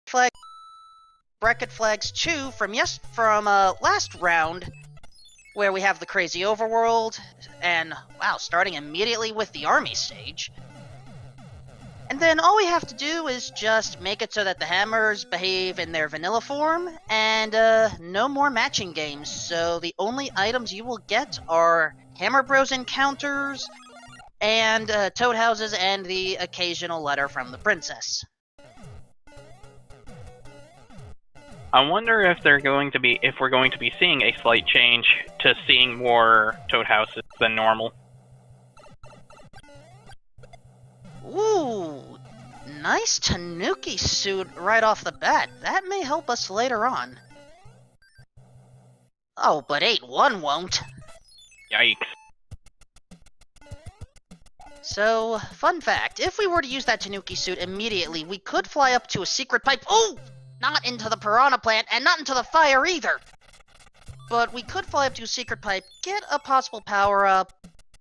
flag, bracket flags 2 from last round, where we have the crazy overworld, and wow, starting immediately with the army stage. And then all we have to do is just make it so that the hammers behave in their vanilla form, and no more matching games. So the only items you will get are Hammer Bros encounters, and toad houses, and the occasional letter from the princess. I wonder if we're going to be seeing a slight change to seeing more toad houses than normal. Ooh, nice Tanuki suit right off the bat. That may help us later on. Oh, but 8-1 won't. Yikes. So, fun fact, if we were to use that Tanuki suit immediately, we could fly up to a secret pipe. Oh! Not into the piranha plant, and not into the fire either! But we could fly up to a secret pipe, get a possible power-up,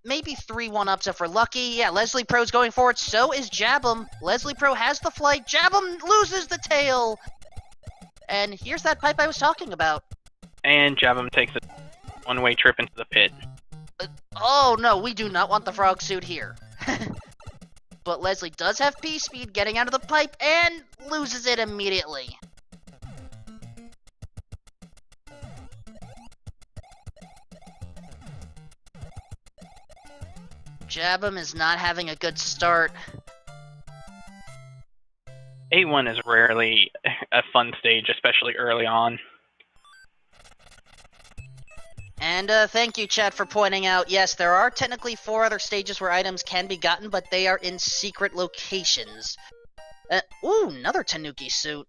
maybe 3 1-ups if we're lucky. Yeah, Leslie Pro's going for it, so is Jabem. Leslie Pro has the flight, Jabem loses the tail! And here's that pipe I was talking about. And Jabem takes a one-way trip into the pit. Oh no, we do not want the frog suit here. But Leslie does have P-Speed getting out of the pipe, and loses it immediately. Jabem is not having a good start. 8-1 is rarely a fun stage, especially early on. And thank you, chat, for pointing out, yes, there are technically 4 other stages where items can be gotten, but they are in secret locations. Ooh, another Tanuki suit.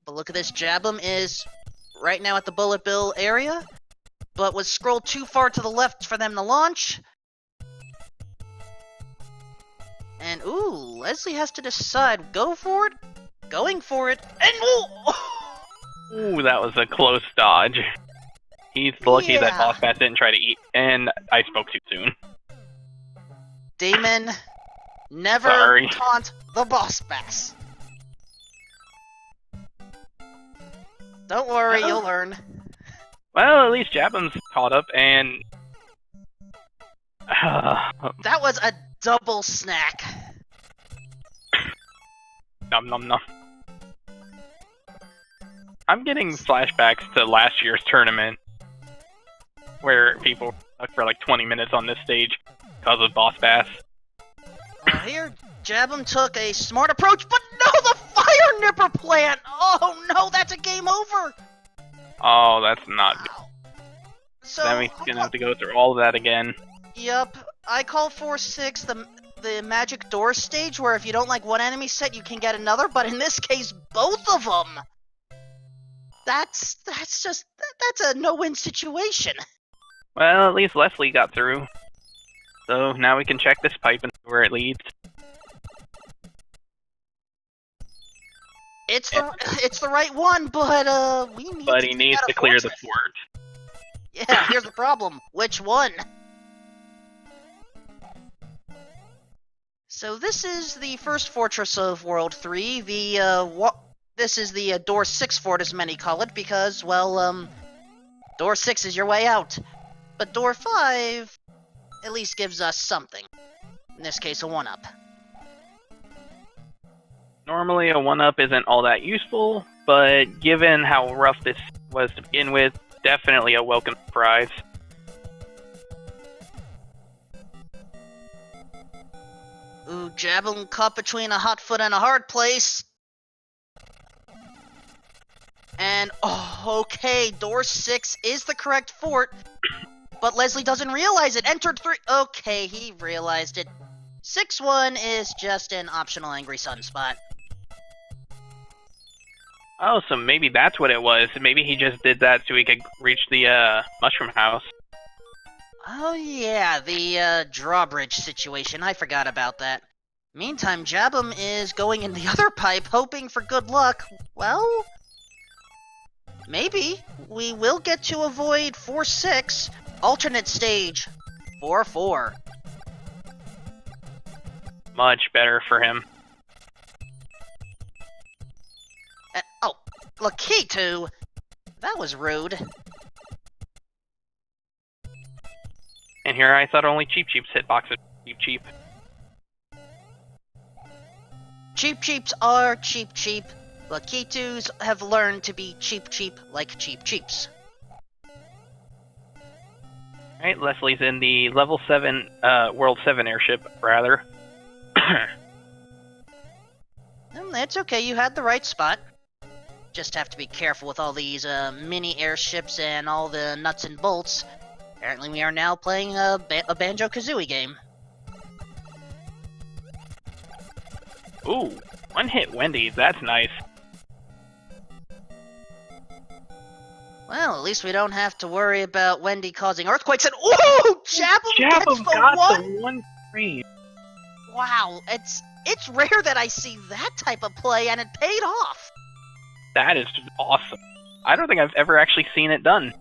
But look at this, Jabem is right now at the Bullet Bill area, but was scrolled too far to the left for them to launch. And ooh, Leslie has to decide, go for it, going for it, and ooh! Ooh, that was a close dodge. He's lucky that Boss Bass didn't try to eat, and I spoke too soon. Damon, never taunt the Boss Bass. Don't worry, you'll learn. Well, at least Jabem's caught up, and... That was a double snack. Nom nom nom. I'm getting flashbacks to last year's tournament, where people were stuck for like 20 minutes on this stage because of Boss Bass. Well, here, Jabem took a smart approach, but no, the Fire Nipper plant! Oh no, that's a game over! Oh, that's not good. So, that means he's gonna have to go through all of that again. Yep, I call 4-6 the magic door stage, where if you don't like one enemy set, you can get another, but in this case, both of them! That's a no-win situation. Well, at least Leslie got through. So now we can check this pipe and see where it leads. It's the right one, but we need. But he needs to clear the fort. Yeah, here's the problem. Which one? So this is the first fortress of World 3. This is the Door 6 fort, as many call it, because, well, Door 6 is your way out. But Door 5 at least gives us something. In this case, a 1-up. Normally, a 1-up isn't all that useful, but given how rough this was to begin with, definitely a welcome surprise. Ooh, Jabem caught between a hot foot and a hard place. And, oh, okay, Door 6 is the correct fort, but Leslie doesn't realize it. Entered 3. Okay, he realized it. 6-1 is just an optional Angry Sunspot. Oh, so maybe that's what it was. Maybe he just did that so he could reach the mushroom house. Oh yeah, the drawbridge situation. I forgot about that. Meantime, Jabem is going in the other pipe, hoping for good luck. Well, maybe we will get to avoid 4-6. Alternate stage, 4-4. Much better for him. Oh, Lakitu! That was rude. And here I thought only Cheep Cheep's hitboxes were cheap. Cheep Cheeps are cheap. Lakitus have learned to be cheap like Cheep Cheeps. Alright, Leslie's in the level 7, World 7 airship, rather. That's okay, you had the right spot. Just have to be careful with all these mini airships and all the nuts and bolts. Apparently we are now playing a Banjo-Kazooie game. Ooh, one-hit Wendy's, that's nice. Well, at least we don't have to worry about Wendy causing earthquakes and— ooh! Jabem gets the got the one frame. Wow, it's rare that I see that type of play, and it paid off. That is awesome. I don't think I've ever actually seen it done.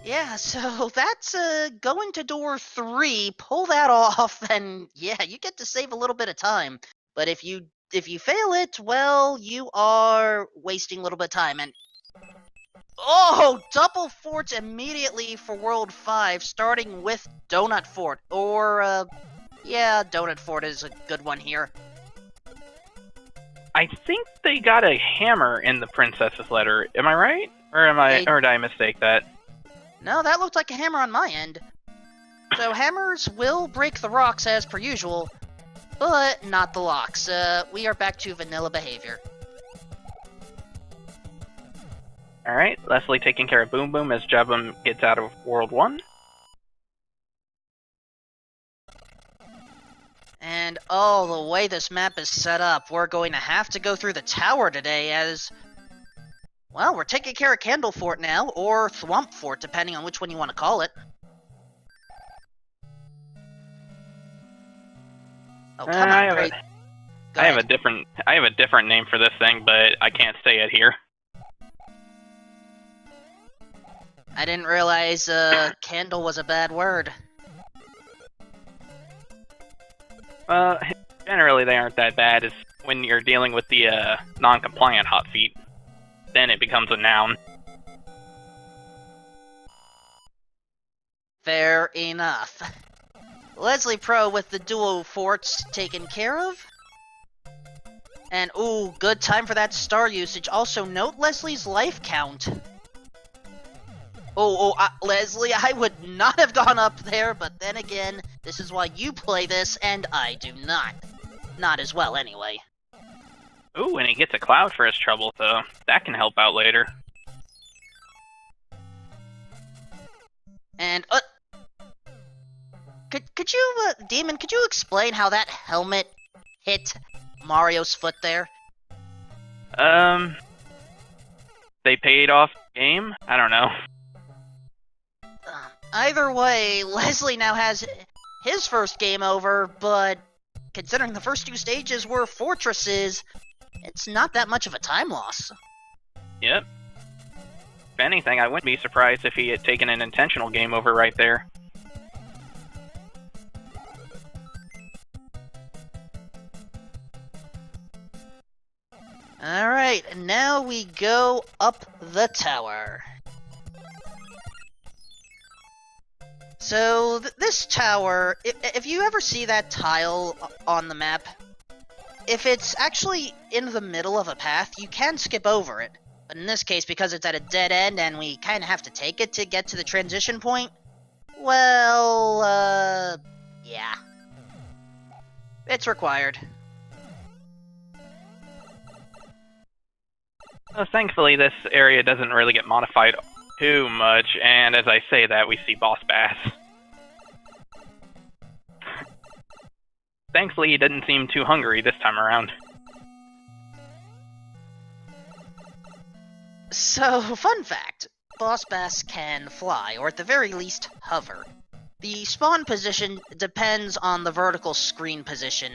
Yeah, so that's going to door 3. Pull that off, and yeah, you get to save a little bit of time. But if you fail it, well, you are wasting a little bit of time. And oh, double forts immediately for World 5, starting with Donut Fort. Or yeah, Donut Fort is a good one here. I think they got a hammer in the princess's letter. Am I right? Or did I mistake that? No, that looked like a hammer on my end. So hammers will break the rocks as per usual, but not the locks. We are back to vanilla behavior. Alright, Leslie taking care of Boom Boom as Jabem gets out of World 1. And oh, the way this map is set up, we're going to have to go through the tower today as— well, we're taking care of Candle Fort now, or Thwomp Fort, depending on which one you want to call it. Oh, come on, Craig. I have a different name for this thing, but I can't say it here. I didn't realize candle was a bad word. Generally they aren't that bad. It's when you're dealing with the non-compliant hot feet. Then it becomes a noun. Fair enough. Leslie Pro with the duo forts taken care of. And ooh, good time for that star usage. Also note Leslie's life count. Leslie, I would not have gone up there, but then again, this is why you play this, and I do not. Not as well, anyway. Ooh, and he gets a cloud for his trouble, so that can help out later. And, could you, Demon, could you explain how that helmet hit Mario's foot there? They paid off the game? I don't know. Either way, Leslie now has his first game over, but considering the first 2 stages were fortresses, it's not that much of a time loss. Yep. If anything, I wouldn't be surprised if he had taken an intentional game over right there. Alright, and now we go up the tower. So, this tower, if you ever see that tile on the map, if it's actually in the middle of a path, you can skip over it. But in this case, because it's at a dead end and we kind of have to take it to get to the transition point, well, yeah. It's required. Well, thankfully, this area doesn't really get modified too much, and as I say that, we see Boss Bass. Thankfully, he didn't seem too hungry this time around. So, fun fact, Boss Bass can fly, or at the very least, hover. The spawn position depends on the vertical screen position,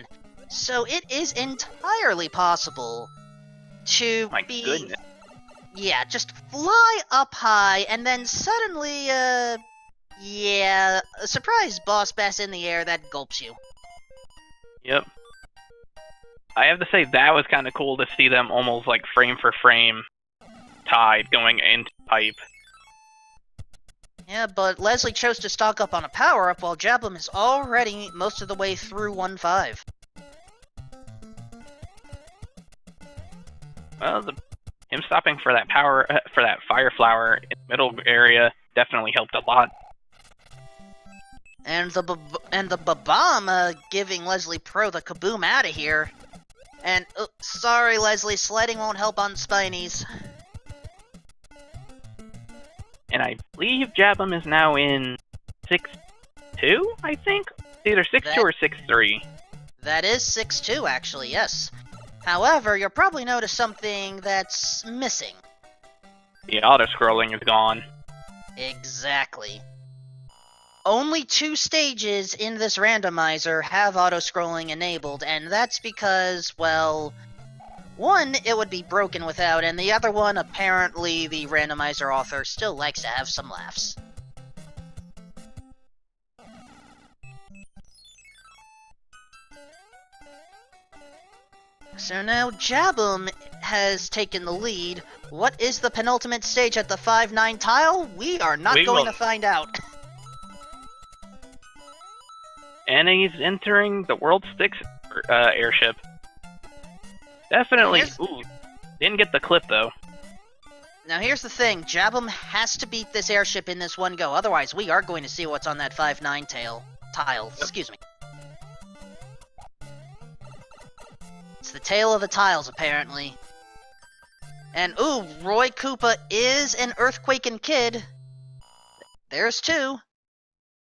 so it is entirely possible to Goodness. Yeah, just fly up high, and then suddenly, yeah, a surprise Boss Bass in the air that gulps you. Yep. I have to say that was kind of cool to see them almost like frame for frame tied going into pipe. Yeah, but Leslie chose to stock up on a power-up while Jabem is already most of the way through 1-5. Well, him stopping for that fire flower in the middle area definitely helped a lot. And the Babam giving Leslie Pro the kaboom out of here. And sorry, Leslie, sledding won't help on Spinies. And I believe Jabem is now in 6-2, I think? It's either 6-2 or 6-3. That is 6-2, actually, yes. However, you'll probably notice something that's missing. The auto-scrolling is gone. Exactly. Only 2 stages in this randomizer have auto-scrolling enabled, and that's because, well, one, it would be broken without, and the other one, apparently the randomizer author still likes to have some laughs. So now Jabem has taken the lead. What is the penultimate stage at the 5-9 tile? We are not going to find out. And he's entering the World 6 airship. Definitely. Ooh, didn't get the clip though. Now here's the thing, Jabem has to beat this airship in this one go, otherwise we are going to see what's on that 5-9 tile. Excuse me. It's the tail of the tiles, apparently. And ooh, Roy Koopa is an Earthquaking kid. There's 2.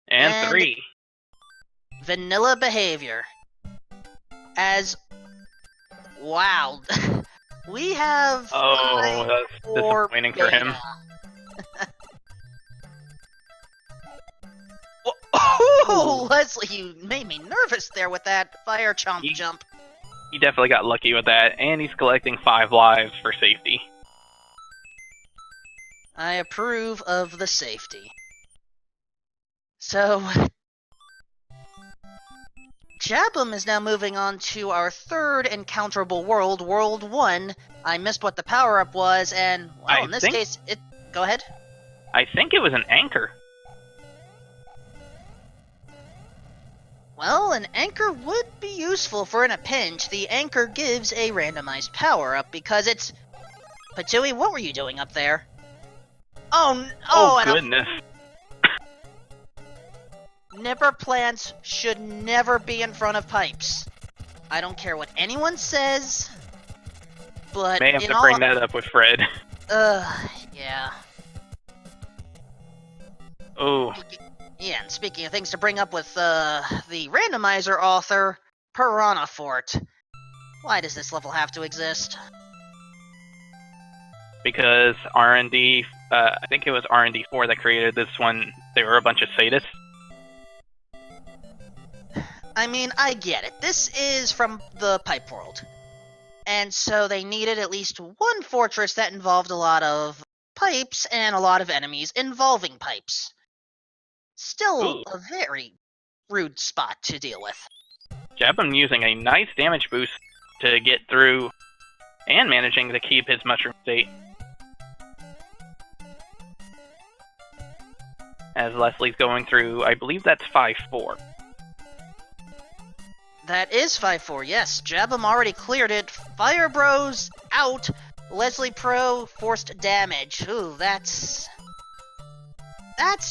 And 3. Vanilla behavior. As wow. We have that's disappointing for him. Oh, Leslie, you made me nervous there with that fire jump. He definitely got lucky with that, and he's collecting 5 lives for safety. I approve of the safety. So, Jabem is now moving on to our third encounterable world, World 1. I missed what the power-up was, and, well, in this case, it... Go ahead. I think it was an anchor. Well, an anchor would be useful for in a pinch. The anchor gives a randomized power-up because it's... Patui, what were you doing up there? Oh, goodness. Nipper plants should never be in front of pipes. I don't care what anyone says, but... May have to bring that up with Fred. Yeah. Oh. Yeah, and speaking of things to bring up with, the randomizer author, Piranha Fort. Why does this level have to exist? Because R&D, I think it was R&D 4 that created this one. They were a bunch of sadists. I mean, I get it. This is from the Pipe World. And so they needed at least one fortress that involved a lot of pipes and a lot of enemies involving pipes. Still a very rude spot to deal with. Jabem using a nice damage boost to get through and managing to keep his mushroom state. As Leslie's going through, I believe that's 5-4. That is 5-4, yes. Jabem already cleared it. Fire Bros out. Leslie Pro forced damage. Ooh, that's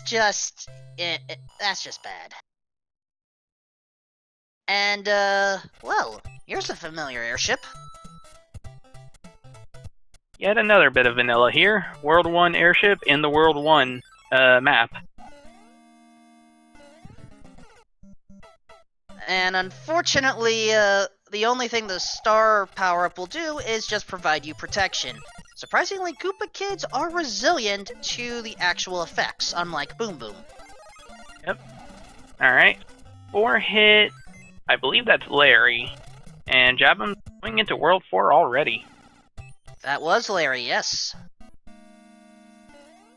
just... that's just bad. And, well, here's a familiar airship. Yet another bit of vanilla here. World 1 airship in the World 1 map. And unfortunately, the only thing the star power-up will do is just provide you protection. Surprisingly, Koopa Kids are resilient to the actual effects, unlike Boom Boom. Yep. Alright. 4 hit. I believe that's Larry. And Jabem going into World 4 already. That was Larry, yes.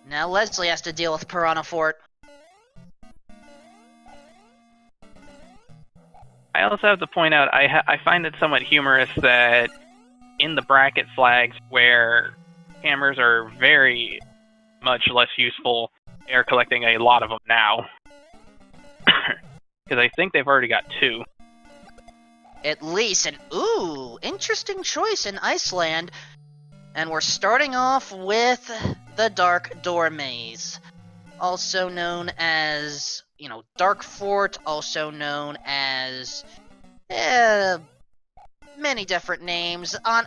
Now Leslie has to deal with Piranha Fort. I also have to point out, I find it somewhat humorous that in the bracket flags where hammers are very much less useful, they're collecting a lot of them now. Because I think they've already got 2. At least, and ooh, interesting choice in Iceland. And we're starting off with the Dark Door Maze, also known as, Dark Fort, also known as many different names. I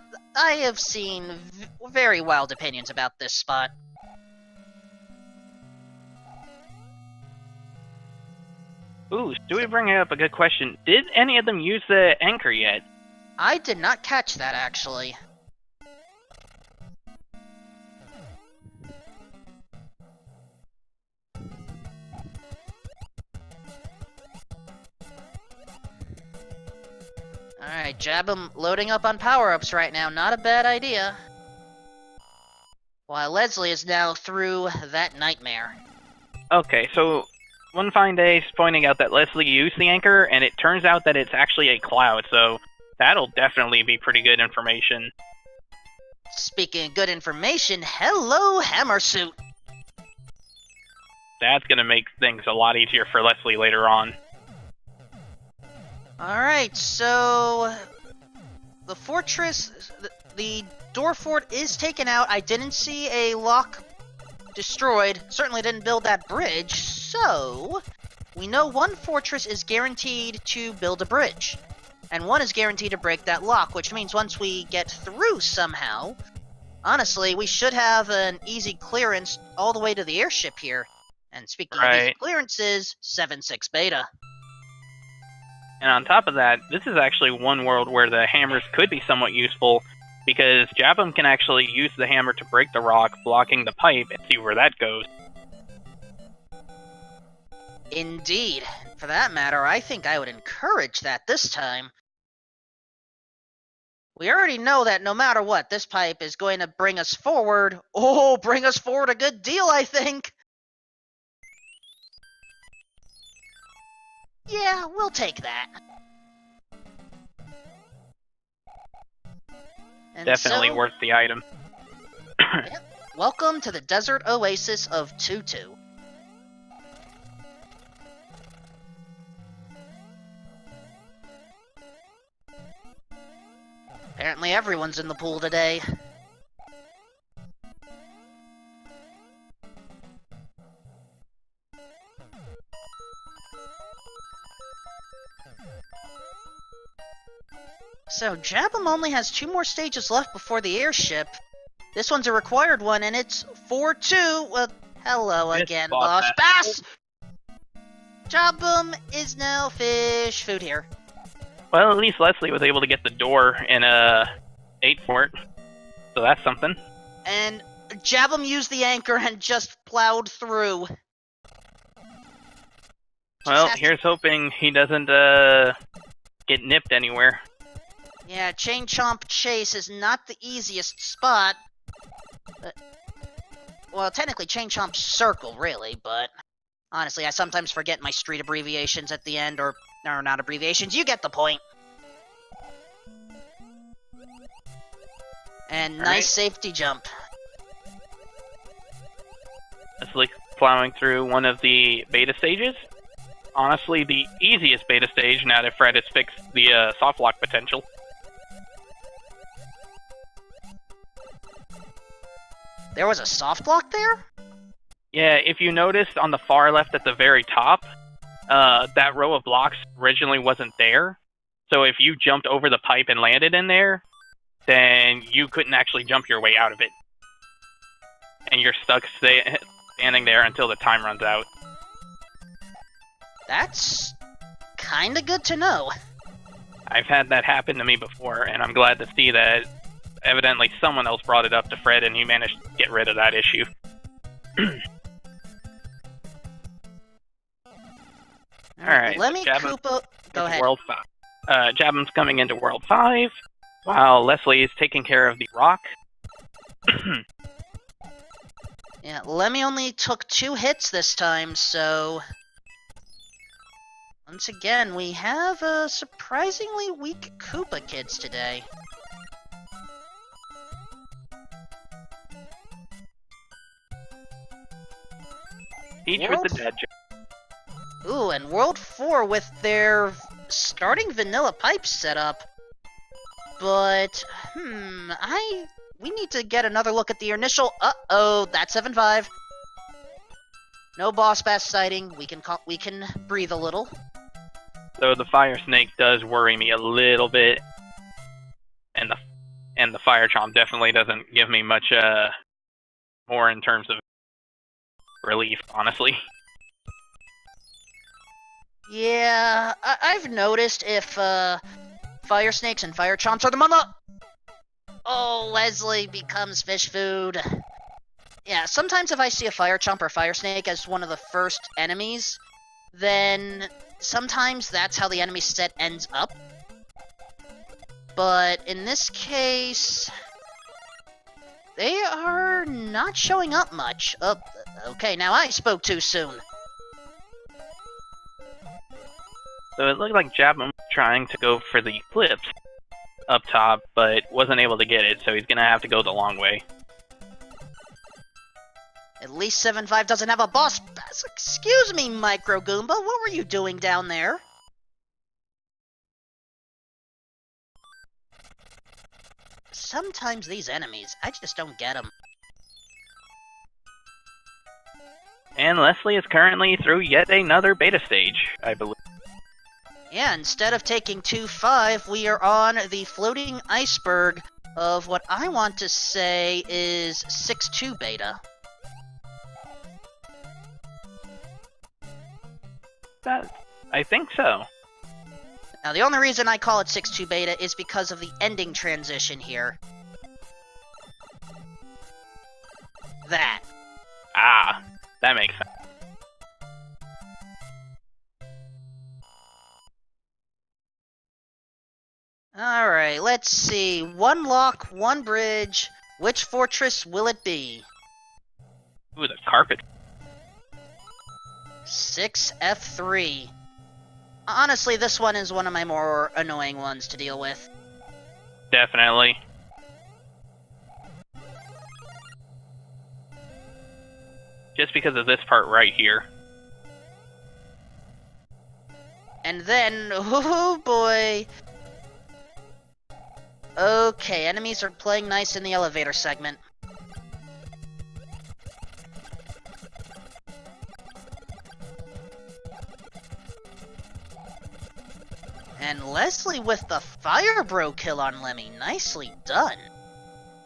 have seen very wild opinions about this spot. Ooh, Stewie bringing up a good question. Did any of them use the anchor yet? I did not catch that, actually. Alright, Jabem loading up on power-ups right now. Not a bad idea. While Leslie is now through that nightmare. Okay, so one fine day is pointing out that Leslie used the anchor, and it turns out that it's actually a cloud, so that'll definitely be pretty good information. Speaking of good information, hello, Hammersuit! That's gonna make things a lot easier for Leslie later on. Alright, so the fortress, the door fort is taken out. I didn't see a lock destroyed. Certainly didn't build that bridge, so we know one fortress is guaranteed to build a bridge. And one is guaranteed to break that lock, which means once we get through somehow, honestly, we should have an easy clearance all the way to the airship here. And speaking of easy clearances, 7-6 beta. And on top of that, this is actually one world where the hammers could be somewhat useful, because Jabem can actually use the hammer to break the rock, blocking the pipe, and see where that goes. Indeed. For that matter, I think I would encourage that this time. We already know that no matter what, this pipe is going to bring us forward. Oh, bring us forward a good deal, I think! Yeah, we'll take that. And definitely worth the item. Yep. Welcome to the desert oasis of Tutu. Apparently everyone's in the pool today. So, Jabem only has 2 more stages left before the airship. This one's a required one, and it's 4-2. Well, hello again, boss. Bass! Jabem is now fish food here. Well, at least Leslie was able to get the door in 8 for it. So that's something. And Jabem used the anchor and just plowed through. Well, here's hoping he doesn't get nipped anywhere. Yeah, Chain Chomp Chase is not the easiest spot. But, well, technically Chain Chomp Circle, really, but honestly, I sometimes forget my street abbreviations at the end, or not abbreviations, you get the point. And nice safety jump. Leslie plowing through one of the beta stages. Honestly, the easiest beta stage now that Fred has fixed the soft lock potential. There was a soft lock there? Yeah, if you noticed on the far left at the very top, that row of blocks originally wasn't there. So if you jumped over the pipe and landed in there, then you couldn't actually jump your way out of it. And you're stuck standing there until the time runs out. That's kinda good to know. I've had that happen to me before, and I'm glad to see that evidently someone else brought it up to Fred and he managed to get rid of that issue. Alright, let me Koopa... Go ahead. World 5. Jabem's coming into World 5, while Leslie is taking care of the rock. Yeah, Lemmy only took 2 hits this time, so... Once again, we have a surprisingly weak Koopa kids today. Each with the dad joke. Ooh, and World 4 with their starting vanilla pipe setup. But, we need to get another look at the initial. Uh-oh, that's 7-5. No boss bass sighting. We can breathe a little. So the fire snake does worry me a little bit, and the fire chomp definitely doesn't give me much more in terms of relief, honestly. Yeah, I've noticed if fire snakes and fire chomps are the mama. Oh, Leslie becomes fish food. Yeah, sometimes if I see a fire chomp or fire snake as one of the first enemies, then sometimes that's how the enemy set ends up. But in this case, they are not showing up much. Okay, now I spoke too soon. So it looked like Jabem was trying to go for the Eclipse up top, but wasn't able to get it, so he's gonna have to go the long way. At least 7-5 doesn't have a boss. Excuse me, Micro Goomba, what were you doing down there? Sometimes these enemies, I just don't get them. And Leslie is currently through yet another beta stage, I believe. Yeah, instead of taking 2-5, we are on the floating iceberg of what I want to say is 6-2 beta. I think so. Now, the only reason I call it 6-2 beta is because of the ending transition here. That. Ah, that makes sense. Alright, let's see. One lock, one bridge. Which fortress will it be? Ooh, the carpet. 6F3. Honestly, this one is one of my more annoying ones to deal with. Definitely. Just because of this part right here. And then, oh boy. Okay, enemies are playing nice in the elevator segment. And Leslie with the Fire Bro kill on Lemmy. Nicely done.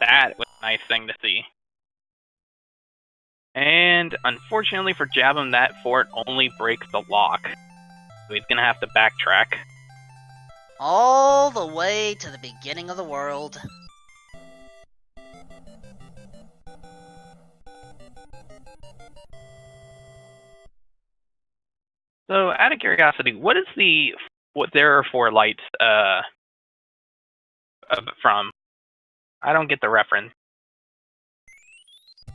That was a nice thing to see. And unfortunately for Jabem, that fort only breaks the lock. So he's gonna have to backtrack. All the way to the beginning of the world. So, out of curiosity, what there are 4 lights from? I don't get the reference.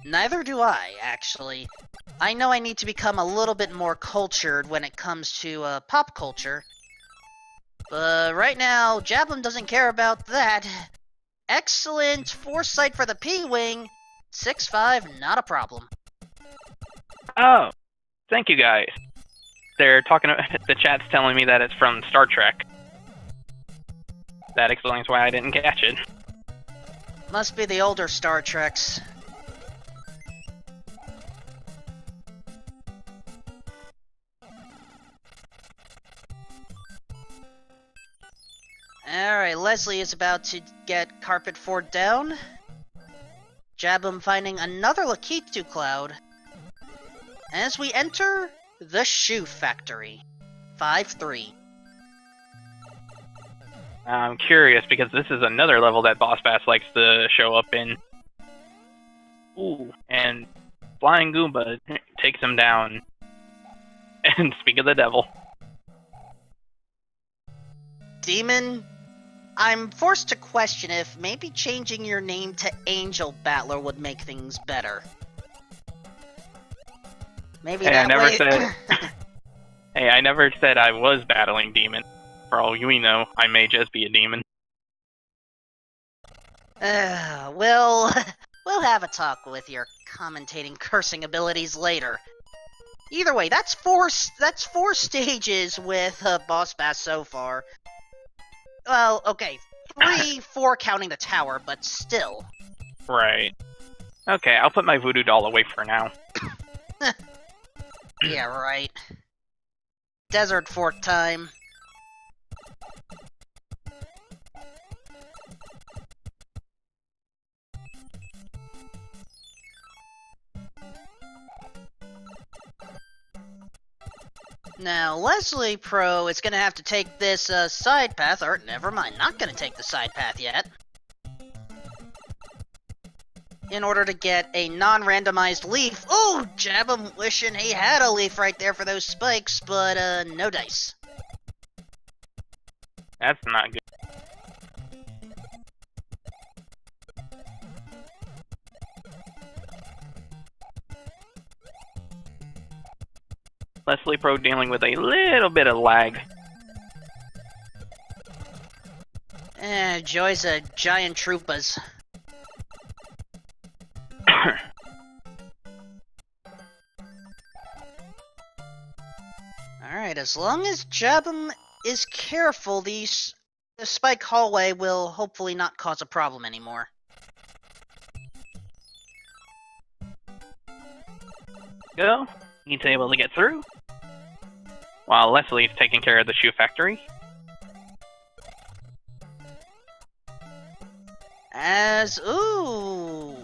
Neither do I, actually. I know I need to become a little bit more cultured when it comes to pop culture. But right now, Jabem doesn't care about that. Excellent foresight for the P-Wing. 6-5, not a problem. Oh, thank you guys. They're talking. The chat's telling me that it's from Star Trek. That explains why I didn't catch it. Must be the older Star Treks. Alright, Leslie is about to get Carpet Fort down. Jabem finding another Lakitu cloud. As we enter the Shoe Factory. 5-3. I'm curious because this is another level that Boss Bass likes to show up in. Ooh, and Flying Goomba takes him down. And speak of the devil. Demon, I'm forced to question if maybe changing your name to Angel Battler would make things better. Maybe hey, that I never way... said. Hey, I never said I was battling demons. For all you know, I may just be a demon. We'll have a talk with your commentating cursing abilities later. Either way, that's four stages with Boss Bass so far. Well, okay, 3, 4 counting the tower, but still. Right. Okay, I'll put my voodoo doll away for now. Yeah, right. Desert Fort time. Now, Leslie Pro is gonna have to take this side path, or never mind, not gonna take the side path yet, in order to get a non-randomized leaf. Oh, Jabem wishing he had a leaf right there for those spikes, but no dice. That's not good. Leslie Pro dealing with a little bit of lag. Joy's a giant troopas. Alright, as long as Jabem is careful, the spike hallway will hopefully not cause a problem anymore. Go. He's able to get through. While Leslie's taking care of the shoe factory. Ooh!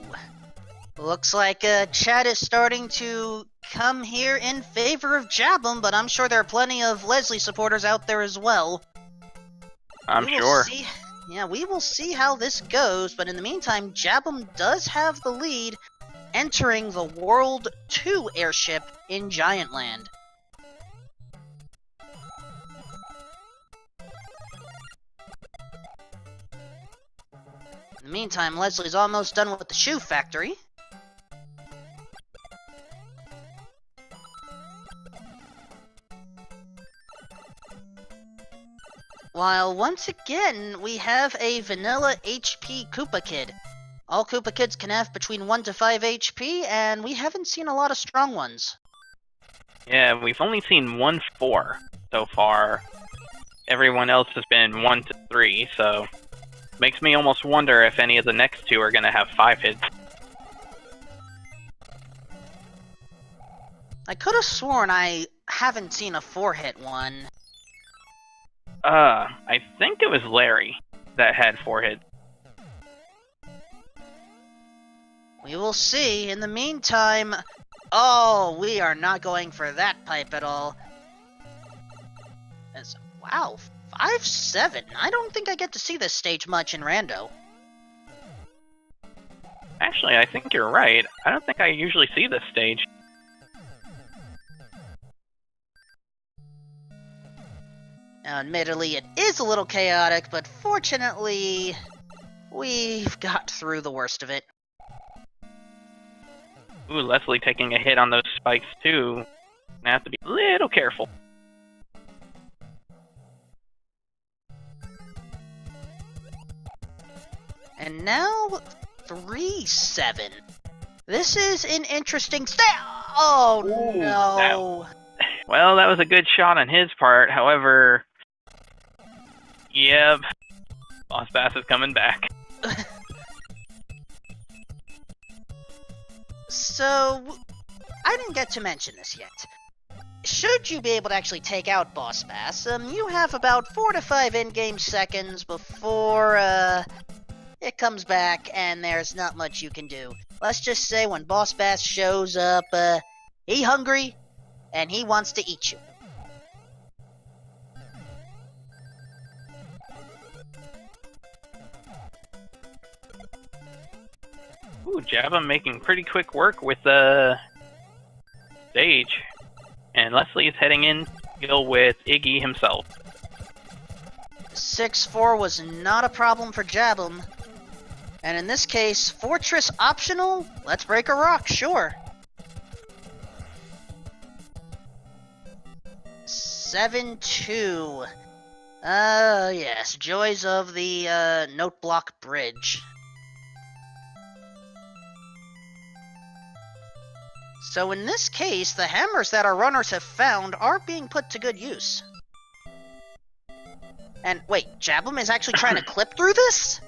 Looks like chat is starting to come here in favor of Jabem, but I'm sure there are plenty of Leslie supporters out there as well. I'm sure. Yeah, we will see how this goes, but in the meantime, Jabem does have the lead, entering the World 2 airship in Giant Land. In the meantime, Leslie's almost done with the shoe factory. While once again, we have a vanilla HP Koopa Kid. All Koopa Kids can have between 1 to 5 HP, and we haven't seen a lot of strong ones. Yeah, we've only seen 1-4 so far. Everyone else has been 1 to 3, so makes me almost wonder if any of the next two are going to have 5 hits. I could have sworn I haven't seen a 4-hit one. I think it was Larry that had 4 hits. We will see. In the meantime... Oh, we are not going for that pipe at all. Wow, 5-7. I don't think I get to see this stage much in Rando. Actually, I think you're right. I don't think I usually see this stage. Now, admittedly, it is a little chaotic, but fortunately, we've got through the worst of it. Ooh, Leslie taking a hit on those spikes too. Gonna have to be a little careful. And now, 3-7. This is an interesting Oh, Ooh, no. Well, that was a good shot on his part. However, yep, Boss Bass is coming back. So, I didn't get to mention this yet. Should you be able to actually take out Boss Bass, you have about 4 to 5 in-game seconds before, it comes back, and there's not much you can do. Let's just say when Boss Bass shows up, he hungry, and he wants to eat you. Ooh, Jabem making pretty quick work with the stage. And Leslie is heading in to deal with Iggy himself. 6-4 was not a problem for Jabem. And in this case, Fortress optional? Let's break a rock, sure. 7-2. Yes, joys of the note block bridge. So in this case, the hammers that our runners have found are being put to good use. And wait, Jabem is actually trying to clip through this?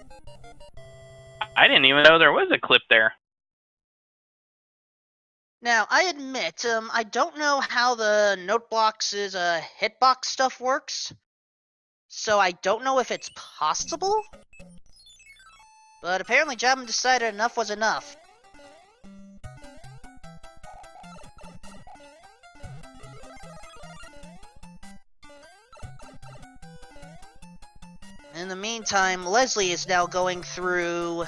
I didn't even know there was a clip there. Now, I admit, I don't know how the note blocks' hitbox stuff works, so I don't know if it's possible. But apparently Jabem decided enough was enough. In the meantime, Leslie is now going through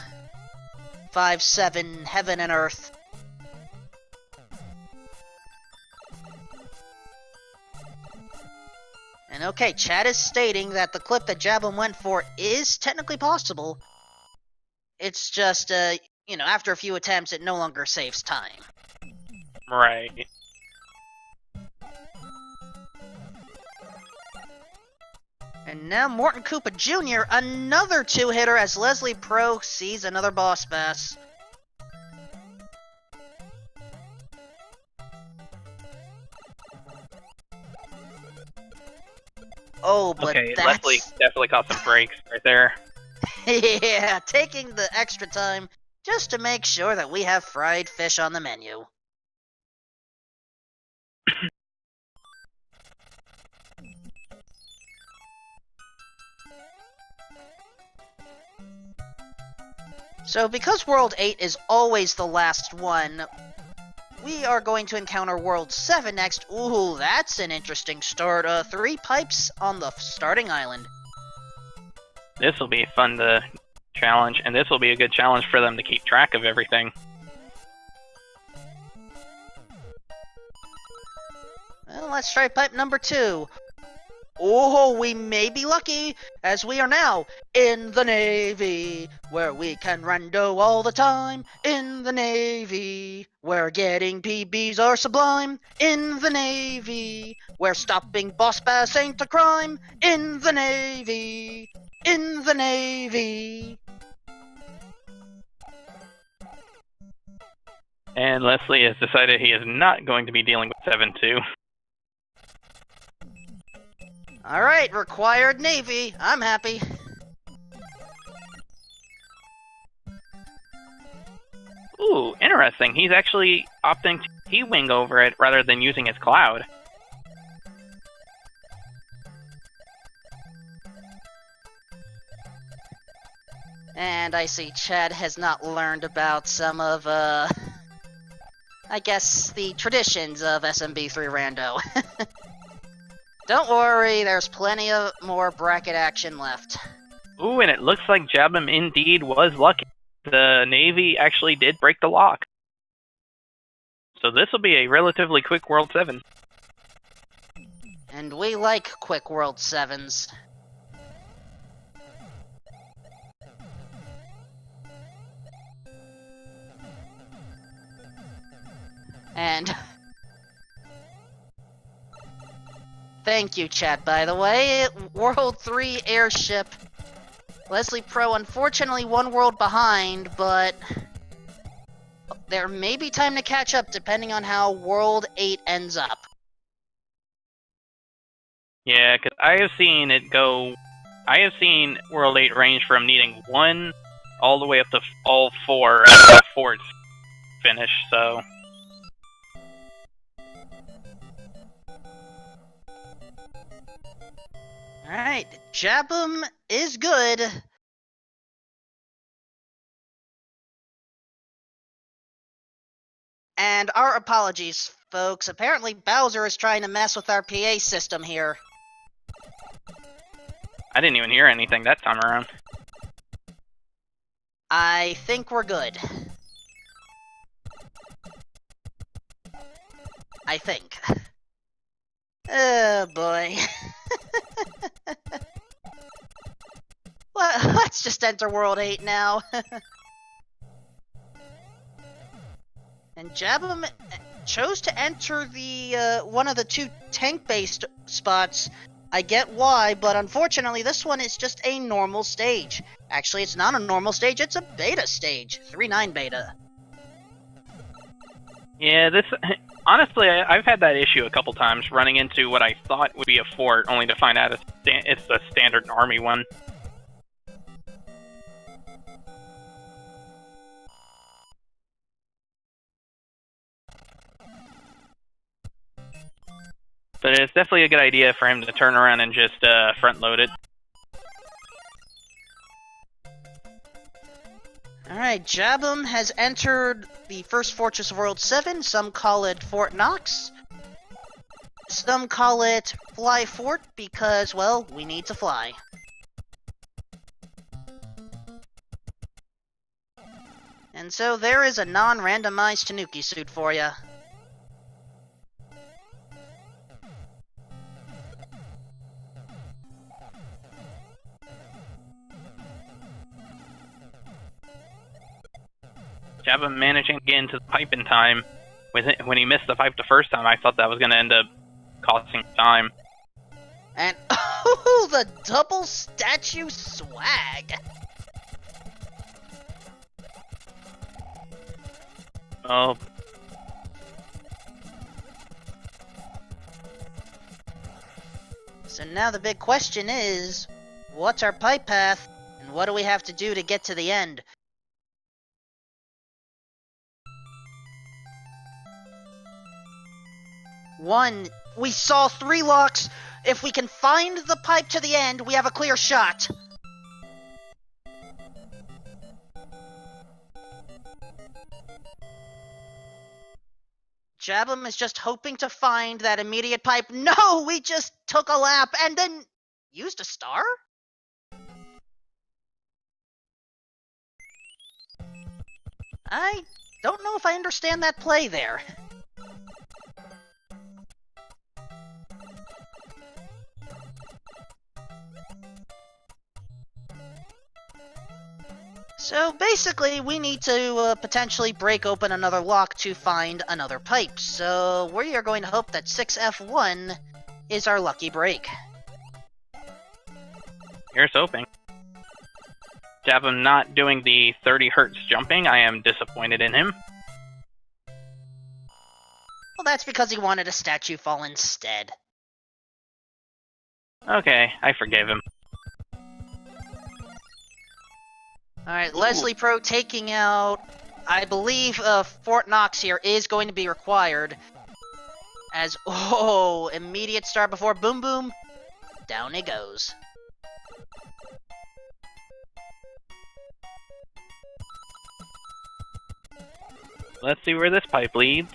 5-7, Heaven and Earth. And okay, Chad is stating that the clip that Jabem went for is technically possible. It's just, after a few attempts, it no longer saves time. Right. And now Morton Koopa Jr., another two-hitter as Leslie Pro sees another boss bass. Oh, but okay, that's... Leslie definitely caught some breaks right there. Yeah, taking the extra time just to make sure that we have fried fish on the menu. So because World 8 is always the last one, we are going to encounter World 7 next. Ooh, that's an interesting start. 3 pipes on the starting island. This will be fun to challenge, and this will be a good challenge for them to keep track of everything. Well, let's try pipe number 2. Oh, we may be lucky, as we are now in the Navy, where we can rando all the time. In the Navy, where getting PBs are sublime. In the Navy, where stopping boss bass ain't a crime. In the Navy, in the Navy. And Leslie has decided he is not going to be dealing with 7-2. Alright, required Navy. I'm happy. Ooh, interesting. He's actually opting to T-Wing over it rather than using his cloud. And I see Chad has not learned about some of, I guess, the traditions of SMB3 Rando. Don't worry, there's plenty of more bracket action left. Ooh, and it looks like Jabem indeed was lucky. The Navy actually did break the lock. So this will be a relatively quick World 7. And we like quick World 7s. And... thank you, chat, by the way. World 3 airship. Leslie Pro, unfortunately, 1 world behind, but... there may be time to catch up depending on how World 8 ends up. Yeah, because I have seen it go... I have seen World 8 range from needing 1 all the way up to all 4 before it's finished, so... Alright, Jabem is good. And our apologies, folks. Apparently Bowser is trying to mess with our PA system here. I didn't even hear anything that time around. I think we're good. I think. Oh boy. Well, let's just enter World 8 now. And Jabem chose to enter the one of the two tank-based spots. I get why, but unfortunately this one is just a normal stage. Actually, it's not a normal stage, it's a beta stage. 3.9 beta. Yeah, this... Honestly, I've had that issue a couple times, running into what I thought would be a fort, only to find out it's a standard army one. But it's definitely a good idea for him to turn around and just front-load it. Alright, Jabem has entered the first fortress of World 7. Some call it Fort Knox. Some call it Fly Fort because, well, we need to fly. And so there is a non-randomized Tanuki suit for ya. Jabem managing to get into the pipe in time. When he missed the pipe the first time, I thought that was going to end up costing time. And oh, the double statue swag! Oh. So now the big question is, what's our pipe path, and what do we have to do to get to the end? One, we saw 3 locks. If we can find the pipe to the end, we have a clear shot. Jabem is just hoping to find that immediate pipe. No, we just took a lap and then used a star? I don't know if I understand that play there. So basically, we need to potentially break open another lock to find another pipe. So we are going to hope that 6F1 is our lucky break. Here's hoping. Jabem not doing the 30 hertz jumping, I am disappointed in him. Well, that's because he wanted a statue fall instead. Okay, I forgave him. Alright, Leslie Pro taking out... I believe Fort Knox here is going to be required. As, oh, immediate start before Boom Boom. Down it goes. Let's see where this pipe leads.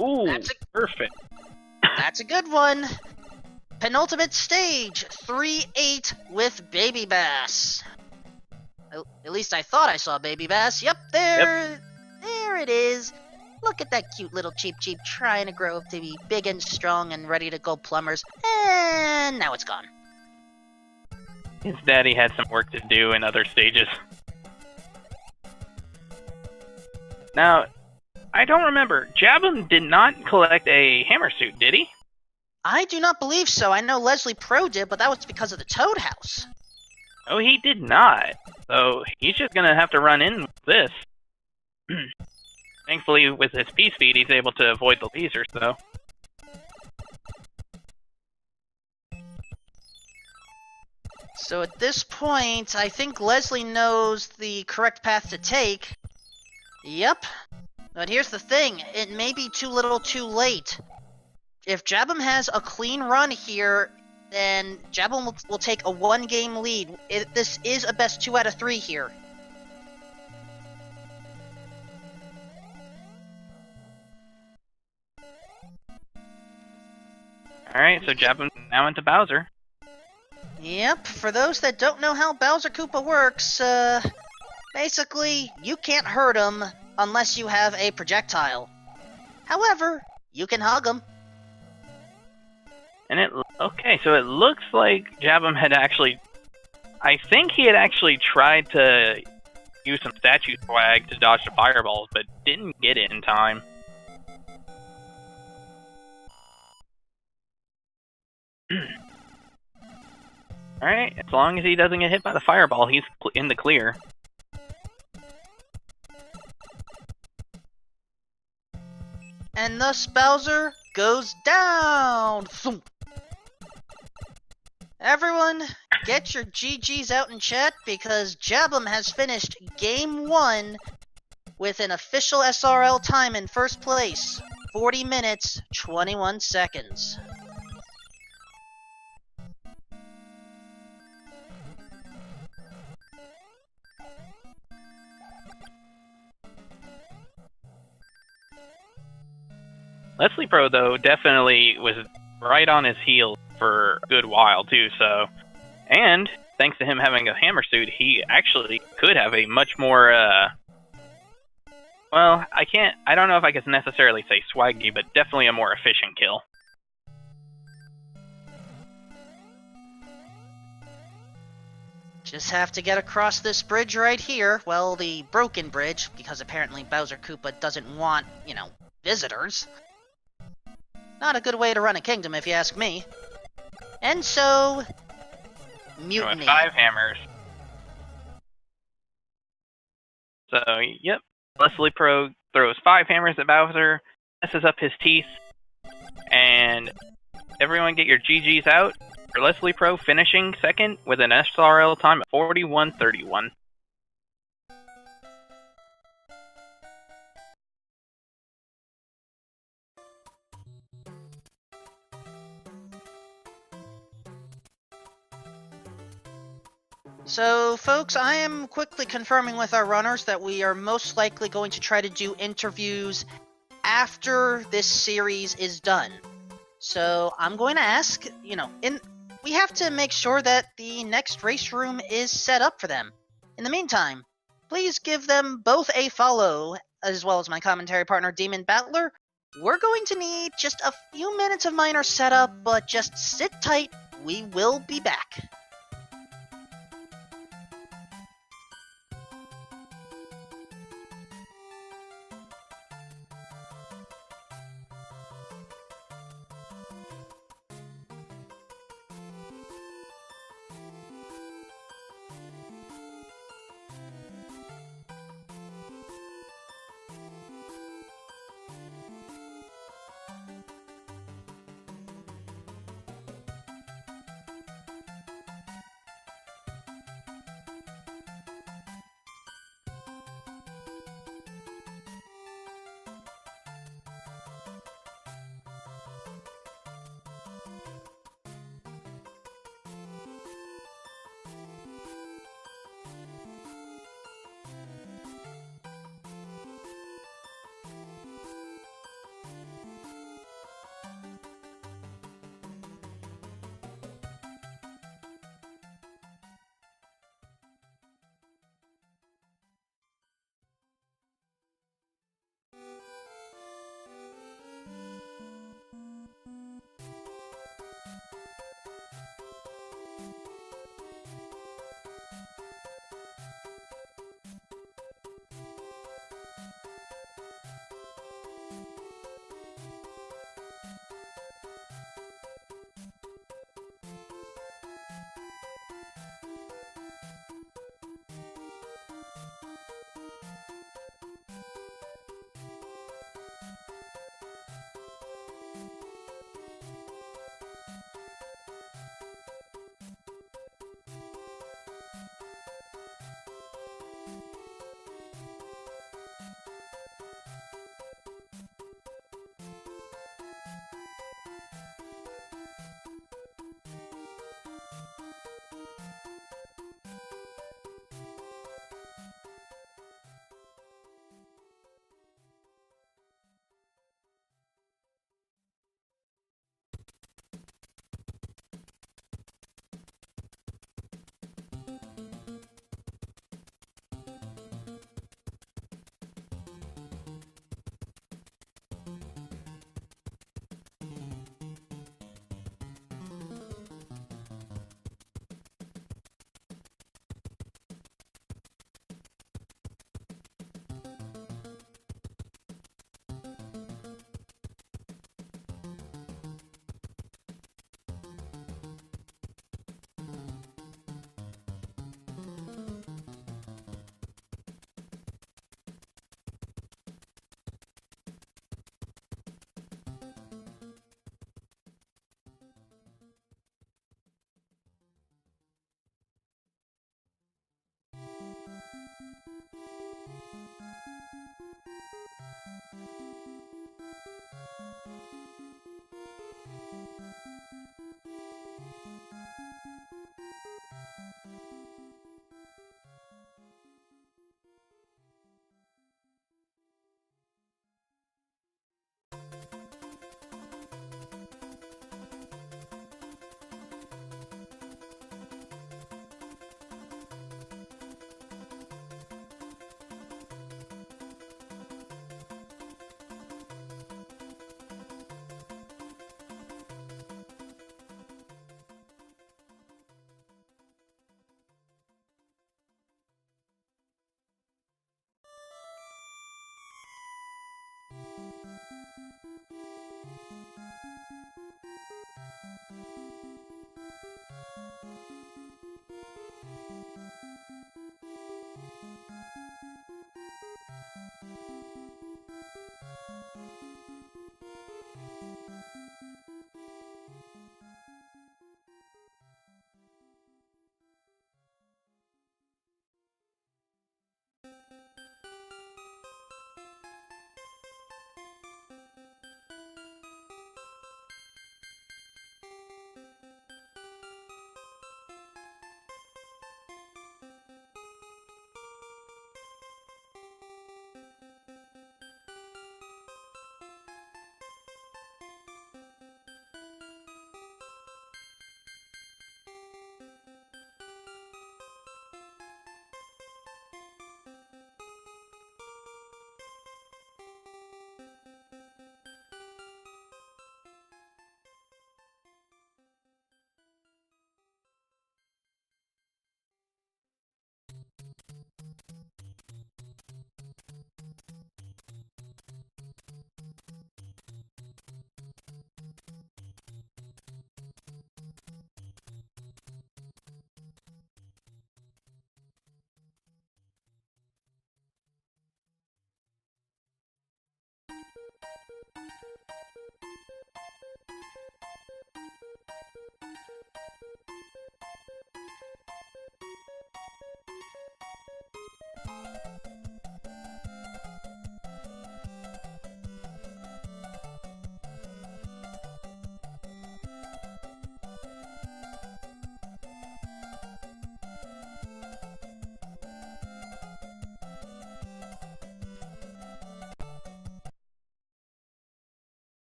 Ooh, perfect. That's a good one. Penultimate stage, 3-8 with Baby Bass. At least I thought I saw Baby Bass. Yep, there it is. Look at that cute little Cheep Cheep trying to grow up to be big and strong and ready to go plumbers. And now it's gone. His daddy had some work to do in other stages. Now, I don't remember. Jabem did not collect a hammer suit, did he? I do not believe so. I know Leslie Pro did, but that was because of the Toad House. Oh, he did not. So he's just gonna have to run in with this. Thankfully, with his peace feed, he's able to avoid the lasers, though. So at this point, I think Leslie knows the correct path to take. Yep. But here's the thing, it may be too little too late. If Jabem has a clean run here, then Jabem will take a 1-game lead. This is a best 2 out of 3 here. Alright, so Jabem now into Bowser. Yep, for those that don't know how Bowser Koopa works, basically, you can't hurt him unless you have a projectile. However, you can hug him. And okay, so it looks like Jabem had actually... I think he had actually tried to use some statue swag to dodge the fireballs, but didn't get it in time. Alright, as long as he doesn't get hit by the fireball, he's in the clear. And thus Bowser goes down! Thump. Everyone, get your GGs out in chat because Jabem has finished Game 1 with an official SRL time in first place. 40 minutes, 21 seconds. Leslie Pro, though, definitely was right on his heels for a good while, too, so... And, thanks to him having a hammer suit, he actually could have a much more, well, I don't know if I could necessarily say swaggy, but definitely a more efficient kill. Just have to get across this bridge right here. Well, the broken bridge, because apparently Bowser Koopa doesn't want, visitors. Not a good way to run a kingdom, if you ask me. And so... Mutiny. With 5 hammers. So, yep. Leslie Pro throws 5 hammers at Bowser, messes up his teeth, and everyone get your GGs out for Leslie Pro finishing second with an SRL time of 41:31. So, folks, I am quickly confirming with our runners that we are most likely going to try to do interviews after this series is done. So, I'm going to ask, we have to make sure that the next race room is set up for them. In the meantime, please give them both a follow, as well as my commentary partner, Demon Battler. We're going to need just a few minutes of minor setup, but just sit tight, we will be back.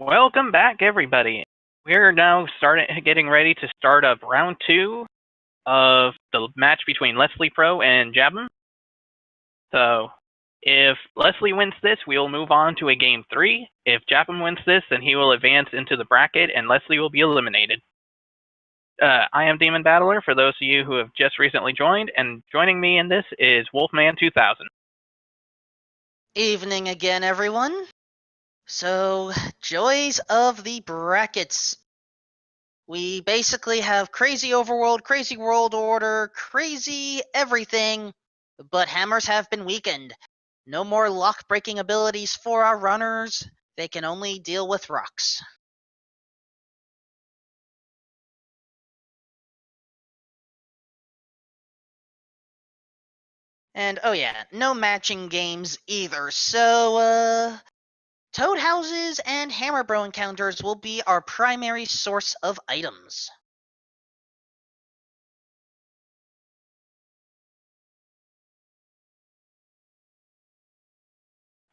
Welcome back, everybody. We're now getting ready to start up round 2 of the match between Leslie Pro and Jabem. So, if Leslie wins this, we will move on to a game 3. If Jabem wins this, then he will advance into the bracket and Leslie will be eliminated. I am Demon Battler, for those of you who have just recently joined, and joining me in this is Wolfman 2000. Evening again, everyone. So, joys of the brackets. We basically have crazy overworld, crazy world order, crazy everything, but hammers have been weakened. No more lock-breaking abilities for our runners. They can only deal with rocks. And, oh yeah, no matching games either, so, Toad houses and hammer bro encounters will be our primary source of items.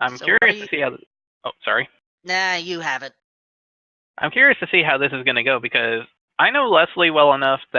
I'm So curious to see how... Oh, sorry. Nah, you have it. I'm curious to see how this is going to go, because I know Leslie well enough that